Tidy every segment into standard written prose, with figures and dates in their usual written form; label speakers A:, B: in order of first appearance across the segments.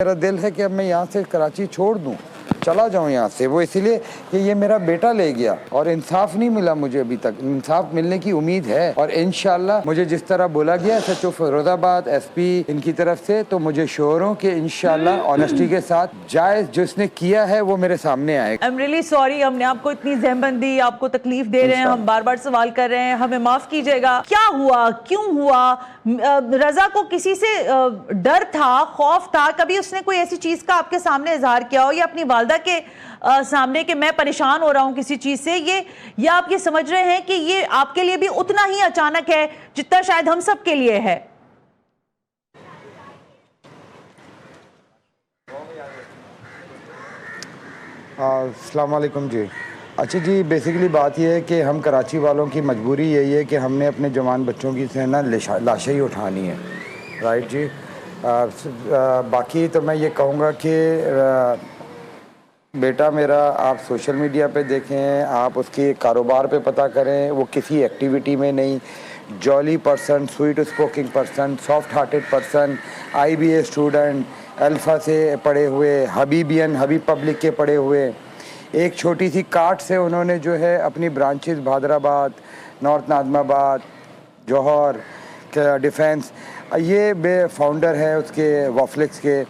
A: मेरा दिल है कि अब मैं यहाँ से कराची छोड़ दूँ, चला जाऊँ यहाँ से। वो इसीलिए कि ये मेरा बेटा ले गया और इंसाफ नहीं मिला मुझे अभी तक। इंसाफ मिलने की उम्मीद है और इंशाल्लाह मुझे जिस तरह बोला गया सचो फिरोजाबाद एसपी इनकी तरफ से, तो मुझे श्योर हूँ कि इंशाल्लाह ऑनेस्टी के साथ जायज़ जिसने किया है वो मेरे सामने आएगा।
B: आई एम रियली सॉरी, हमने आपको इतनी ज़हमत दी, आपको तकलीफ दे रहे हैं, हम बार बार सवाल कर रहे हैं, हमें माफ कीजिएगा। क्या हुआ, क्यों हुआ? रजा को किसी से डर था, खौफ था? कभी उसने कोई ऐसी चीज का आपके सामने इजहार किया हो या अपनी वालदा के सामने कि मैं परेशान हो रहा हूं किसी चीज से? ये आप ये समझ रहे हैं कि ये आपके लिए भी उतना ही अचानक है जितना शायद हम सब के लिए है?
A: अस्सलाम वालेकुम जी। अच्छा जी, बेसिकली बात यह है कि हम कराची वालों की मजबूरी यही है कि हमने अपने जवान बच्चों की से ना लाशें ही उठानी है, राइट जी। बाकी तो मैं ये कहूँगा कि बेटा मेरा, आप सोशल मीडिया पे देखें, आप उसके कारोबार पे पता करें, वो किसी एक्टिविटी में नहीं, jolly person, sweet स्पोकिंग person, soft hearted person, IBA student, alpha से पढ़े हुए, हबीबियन हबीब पब्लिक के पढ़े हुए, एक छोटी सी कार्ट से उन्होंने जो है अपनी ब्रांचेस भादराबाद, नॉर्थ नाज़माबाद, जौहर, डिफेंस, ये फाउंडर है उसके वॉफ्लिक्स के।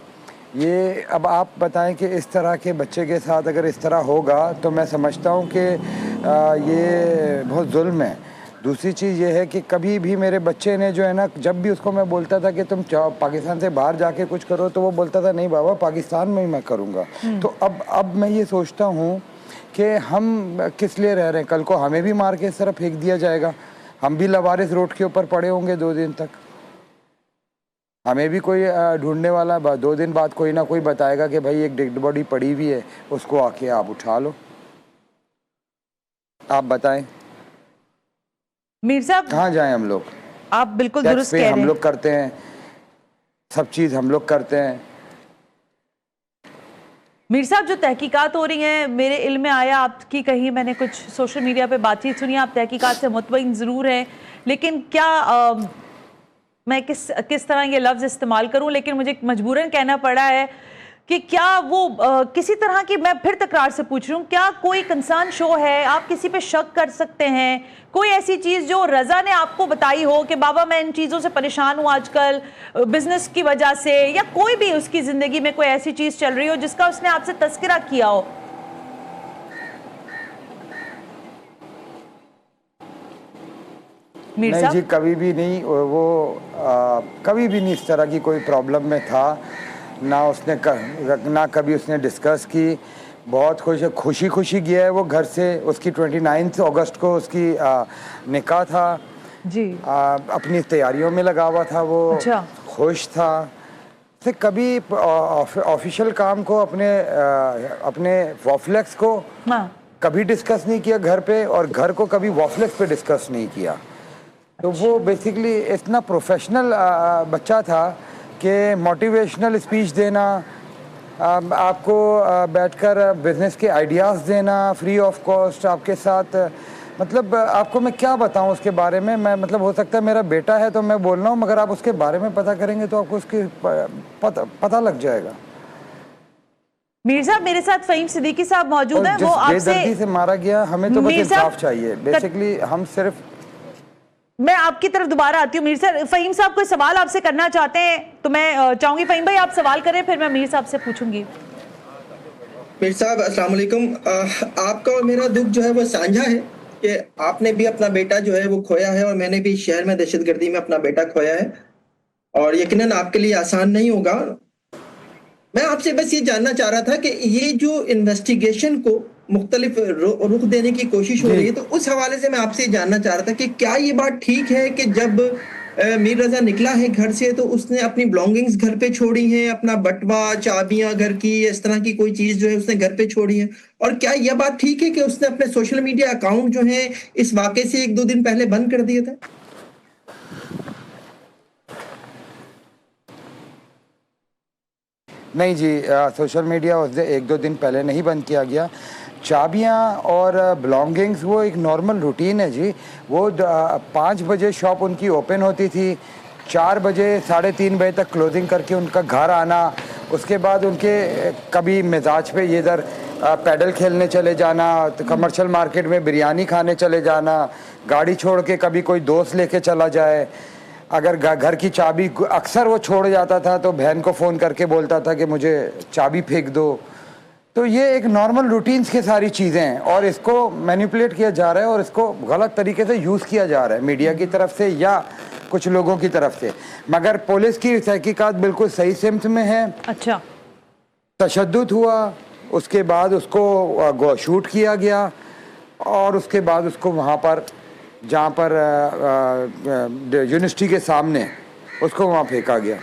A: ये अब आप बताएं कि इस तरह के बच्चे के साथ अगर इस तरह होगा तो मैं समझता हूँ कि ये बहुत जुल्म है। दूसरी चीज़ ये है कि कभी भी मेरे बच्चे ने जो है ना, जब भी उसको मैं बोलता था कि तुम पाकिस्तान से बाहर जाके कुछ करो, तो वो बोलता था नहीं बाबा, पाकिस्तान में ही मैं करूँगा। तो अब मैं ये सोचता हूँ कि हम किस लिए रह रहे हैं? कल को हमें भी मार के इस तरह फेंक दिया जाएगा, हम भी लवारिस रोड के ऊपर पड़े होंगे 2 दिन तक। हमें भी कोई ढूंढने वाला 2 दिन बाद कोई ना कोई बताएगा कि भाई एक डेड बॉडी पड़ी हुई है, उसको आके आप उठा लो। आप बताएं
B: मीर साहब,
A: कहाँ जाएं हम लोग?
B: आप बिल्कुल दुरुस्त कह रहे हैं।
A: हम लोग करते हैं, सब चीज़ हम लोग करते हैं।
B: मीर साहब, जो तहकीकात हो रही हैं, मेरे इल्म में आया आपकी कहीं मैंने कुछ सोशल मीडिया पे बातचीत सुनी, आप तहकीकात से मुतमईन ज़रूर हैं, लेकिन क्या मैं किस तरह ये लफ्ज़ इस्तेमाल करूं, लेकिन मुझे मजबूरन कहना पड़ा है कि क्या वो किसी तरह की, मैं फिर तकरार से पूछ रही हूँ, क्या कोई कंसर्न शो है? आप किसी पे शक कर सकते हैं? कोई ऐसी चीज़ जो रज़ा ने आपको बताई हो कि बाबा मैं इन चीज़ों से परेशान हूँ आजकल बिजनेस की वजह से, या कोई भी उसकी ज़िंदगी में कोई ऐसी चीज़ चल रही हो जिसका उसने आपसे तस्करा किया हो?
A: नहीं जी, कभी भी नहीं। वो कभी भी नहीं इस तरह की कोई प्रॉब्लम में था, ना कभी उसने डिस्कस की। बहुत खुशी गया है वो घर से। उसकी 29 अगस्त को उसकी निकाह था
B: जी।
A: अपनी तैयारियों में लगा हुआ था वो। अच्छा। खुश था। से कभी ऑफिशियल काम को अपने वॉफ्लेक्स को कभी डिस्कस नहीं किया घर पे, और घर को कभी वॉफ्लेक्स पे डिस्कस नहीं किया। तो वो बेसिकली इतना प्रोफेशनल बच्चा था कि मोटिवेशनल स्पीच देना, आपको बैठकर बिजनेस के आइडियाज़ देना फ्री ऑफ कॉस्ट आपके साथ, मतलब आपको मैं क्या बताऊं उसके बारे में। मैं मतलब हो सकता है मेरा बेटा है तो मैं बोल रहा हूं, मगर आप उसके बारे में पता करेंगे तो आपको उसकी पता लग जाएगा।
B: मीर साहब, मेरे साथ फ़हीम सिद्दीकी साहब मौजूद हैं। वो आपसे
A: बेदर्दी से मारा गया, हमें तो बस इंसाफ चाहिए बेसिकली। हम सिर्फ,
B: मैं आपकी तरफ दोबारा आती हूँ मीर साहब। फ़हीम साहब कोई सवाल आपसे करना चाहते हैं तो मैं चाहूंगी फ़हीम भाई आप सवाल करें, फिर मैं मीर साहब से पूछूंगी।
C: मीर साहब अस्सलाम वालेकुम। आपका और मेरा दुख जो है वो साझा है कि आपने भी अपना बेटा जो है वो खोया है, और मैंने भी शहर में दहशतगर्दी में अपना बेटा खोया है, और यकीनन आपके लिए आसान नहीं होगा। मैं आपसे बस ये जानना चाह रहा था कि ये जो इन्वेस्टिगेशन को मुख्तलिफ रुख देने की कोशिश हो रही है, तो उस हवाले से मैं आपसे जानना चाह रहा था कि क्या ये बात ठीक है कि जब मीर रजा निकला है घर से तो उसने अपनी बिलोंगिंग्स घर पे छोड़ी हैं, अपना बटवा, चाबियां घर की, इस तरह की कोई चीज जो है उसने घर पे छोड़ी है? और क्या यह बात ठीक है कि उसने अपने सोशल मीडिया अकाउंट जो है इस वाकये से 1-2 दिन पहले बंद कर दिया था?
A: नहीं जी, सोशल मीडिया उस 1-2 दिन पहले नहीं बंद किया गया। चाबियाँ और बिलोंगिंग्स वो एक नॉर्मल रूटीन है जी। वो 5 बजे शॉप उनकी ओपन होती थी, 4 बजे 3:30 बजे तक क्लोजिंग करके उनका घर आना, उसके बाद उनके कभी मिजाज पे ये इधर पैडल खेलने चले जाना, तो कमर्शियल मार्केट में बिरयानी खाने चले जाना, गाड़ी छोड़ के कभी कोई दोस्त लेके चला जाए, अगर घर की चाबी अक्सर वो छोड़ जाता था तो बहन को फ़ोन करके बोलता था कि मुझे चाबी फेंक दो। तो ये एक नॉर्मल रूटीन्स की सारी चीज़ें हैं और इसको मैनिपुलेट किया जा रहा है और इसको गलत तरीके से यूज़ किया जा रहा है मीडिया की तरफ से या कुछ लोगों की तरफ से। मगर पुलिस की तहकीकात बिल्कुल सही सिमत में है।
B: अच्छा,
A: तशद्दुद हुआ, उसके बाद उसको शूट किया गया और उसके बाद उसको वहाँ पर जहाँ पर यूनिवर्सिटी के सामने उसको वहाँ फेंका गया।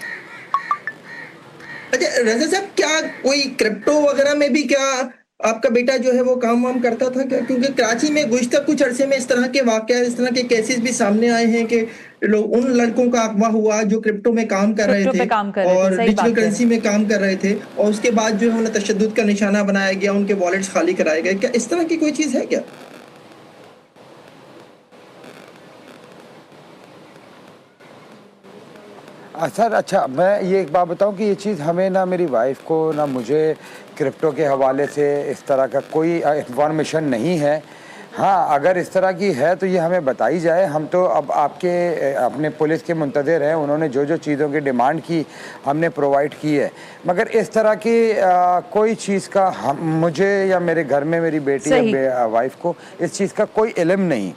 C: अच्छा रजा साहब, क्या कोई क्रिप्टो वगैरह में भी क्या आपका बेटा जो है वो काम वाम करता था क्या? क्योंकि कराची में गुज़िश्ता कुछ अरसे में इस तरह के वाकया, इस तरह के केसेस भी सामने आए हैं कि लोग, उन लड़कों का अगवा हुआ जो क्रिप्टो में काम कर रहे थे और डिजिटल करेंसी में काम कर रहे थे और उसके बाद जो है उन्हें तशद्दुद का निशाना बनाया गया, उनके वॉलेट्स खाली कराए गए। क्या इस तरह की कोई चीज़ है क्या?
A: सर अच्छा, मैं ये एक बात बताऊं कि ये चीज़ हमें ना मेरी वाइफ को ना मुझे क्रिप्टो के हवाले से इस तरह का कोई इंफॉर्मेशन नहीं है। हाँ, अगर इस तरह की है तो ये हमें बताई जाए। हम तो अब अपने पुलिस के मुंतज़िर हैं, उन्होंने जो जो चीज़ों की डिमांड की हमने प्रोवाइड की है, मगर इस तरह की कोई चीज़ का मुझे या मेरे घर में मेरी बेटी या वाइफ को इस चीज़ का कोई इल्म नहीं।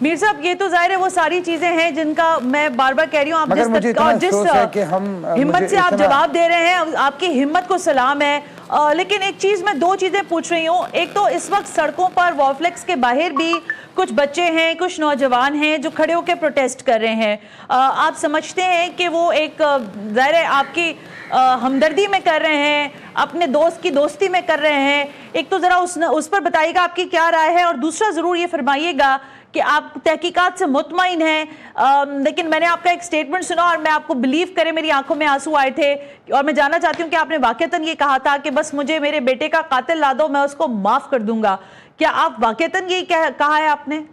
B: मीर साहब, ये तो जाहिर है वो सारी चीजें हैं जिनका मैं बार बार कह रही हूँ, आप जिस हिम्मत से आप जवाब दे रहे हैं, आपकी हिम्मत को सलाम है। लेकिन एक चीज, मैं दो चीजें पूछ रही हूँ। एक तो इस वक्त सड़कों पर वॉफ्लेक्स के बाहर भी कुछ बच्चे हैं, कुछ नौजवान हैं जो खड़े होकर प्रोटेस्ट कर रहे हैं। आप समझते हैं कि वो एक जाहिर है आपकी हमदर्दी में कर रहे हैं, अपने दोस्त की दोस्ती में कर रहे हैं? एक तो जरा उस पर बताइएगा आपकी क्या राय है, और दूसरा जरूर ये फरमाइएगा कि आप तहकीकात से मुतमईन हैं। लेकिन मैंने आपका एक स्टेटमेंट सुना और मैं आपको बिलीव करें मेरी आंखों में आंसू आए थे, और मैं जानना चाहती हूँ कि आपने वाकईतन ये कहा था कि बस मुझे मेरे बेटे का कातिल ला दो, मैं उसको माफ कर दूंगा। क्या आप वाकईतन ये कहा है आपने?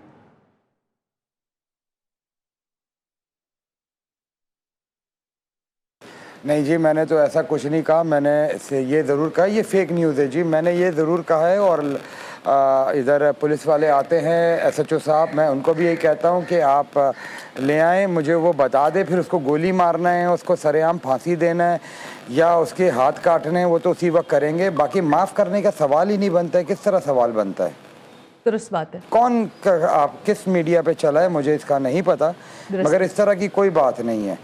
A: नहीं जी, मैंने तो ऐसा कुछ नहीं कहा। मैंने ये ज़रूर कहा ये फेक न्यूज़ है जी, मैंने ये ज़रूर कहा है। और इधर पुलिस वाले आते हैं, SHO साहब, मैं उनको भी यही कहता हूँ कि आप ले आएँ, मुझे वो बता दे, फिर उसको गोली मारना है, उसको सरेआम फांसी देना है या उसके हाथ काटने हैं, वो तो उसी वक्त करेंगे। बाकी माफ़ करने का सवाल ही नहीं बनता है। किस तरह सवाल बनता है?
B: दुरुस्त बात है।
A: कौन आप किस मीडिया पे चला है मुझे इसका नहीं पता, मगर इस तरह की कोई बात नहीं है।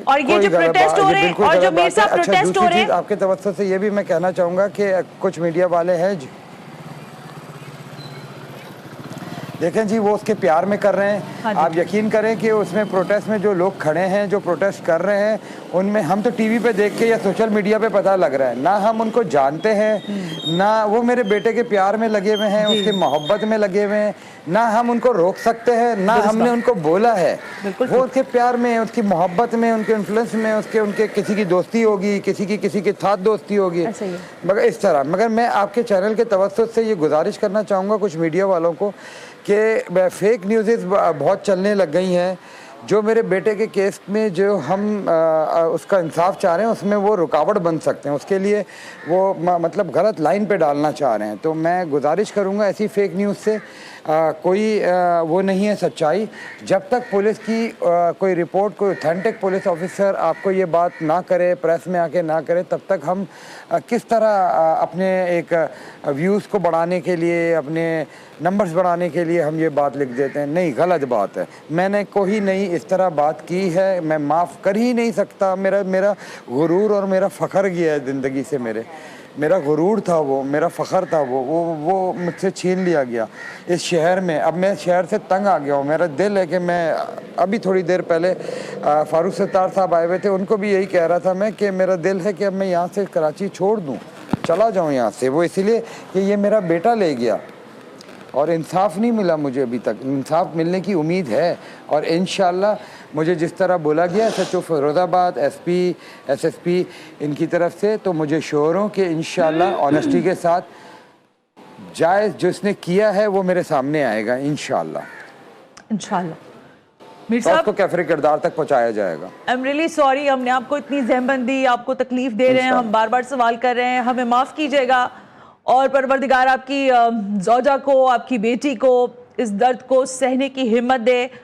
B: और ये जो प्रोटेस्ट हो रहे हैं और जो मीर साहब प्रोटेस्ट हो रहे हैं,
A: आपके तवज्जो से ये भी मैं कहना चाहूँगा कि कुछ मीडिया वाले हैं, देखें जी, वो उसके प्यार में कर रहे हैं। हाँ, आप यकीन करें कि उसमें प्रोटेस्ट में जो लोग खड़े हैं, जो प्रोटेस्ट कर रहे हैं, उनमें हम तो टीवी पे देख के या सोशल मीडिया पे पता लग रहा है, ना हम उनको जानते हैं, ना वो मेरे बेटे के प्यार में लगे हुए हैं, उसकी मोहब्बत में लगे हुए हैं, ना हम उनको रोक सकते हैं, ना हमने उनको बोला है। वो उसके प्यार में, उसकी मोहब्बत में, उनके इन्फ्लुएंस में, उनके किसी की दोस्ती होगी, किसी के साथ दोस्ती होगी, मगर इस तरह। मगर मैं आपके चैनल के तवज्जो से ये गुजारिश करना चाहूँगा कुछ मीडिया वालों को कि फेक न्यूज़ बहुत चलने लग गई हैं। जो मेरे बेटे के केस में जो हम उसका इंसाफ चाह रहे हैं, उसमें वो रुकावट बन सकते हैं, उसके लिए वो मतलब गलत लाइन पे डालना चाह रहे हैं। तो मैं गुजारिश करूँगा, ऐसी फेक न्यूज़ से कोई वो नहीं है सच्चाई। जब तक पुलिस की कोई रिपोर्ट, कोई ऑथेंटिक पुलिस ऑफिसर आपको ये बात ना करे, प्रेस में आके ना करे, तब तक हम किस तरह अपने एक व्यूज़ को बढ़ाने के लिए, अपने नंबर्स बढ़ाने के लिए हम ये बात लिख देते हैं। नहीं, गलत बात है। मैंने कोई नहीं इस तरह बात की है, मैं माफ़ कर ही नहीं सकता। मेरा गुरूर और मेरा फ़ख्र गया है ज़िंदगी से। मेरा गुरूर था वो, मेरा फ़ख्र था वो मुझसे छीन लिया गया इस शहर में। अब मैं शहर से तंग आ गया हूँ। मेरा दिल है कि मैं अभी थोड़ी देर पहले फारूक सत्तार साहब आए हुए थे, उनको भी यही कह रहा था मैं कि मेरा दिल है कि अब मैं यहाँ से कराची छोड़ दूँ, चला जाऊँ यहाँ से। वो इसलिए कि ये मेरा बेटा ले गया और इंसाफ नहीं मिला मुझे अभी तक। इंसाफ मिलने की उम्मीद है और इंशाअल्लाह मुझे जिस तरह बोला गया SHO फिरोज़ाबाद, SP, SSP इनकी तरफ से, तो मुझे श्योर हूँ कि इंशाअल्लाह ऑनेस्टी के साथ जायज़ जिसने किया है वो मेरे सामने आएगा इंशाअल्लाह।
B: मीर
A: तो
B: साहब
A: उसको कैफरे किरदार तक पहुंचाया जाएगा।
B: आई एम रियली सॉरी, हमने आपको इतनी जहमत दी, आपको तकलीफ दे रहे हैं, हम बार बार सवाल कर रहे हैं, हमें माफ़ कीजिएगा। और परवरदिगार आपकी ज़ौजा को, आपकी बेटी को इस दर्द को सहने की हिम्मत दे।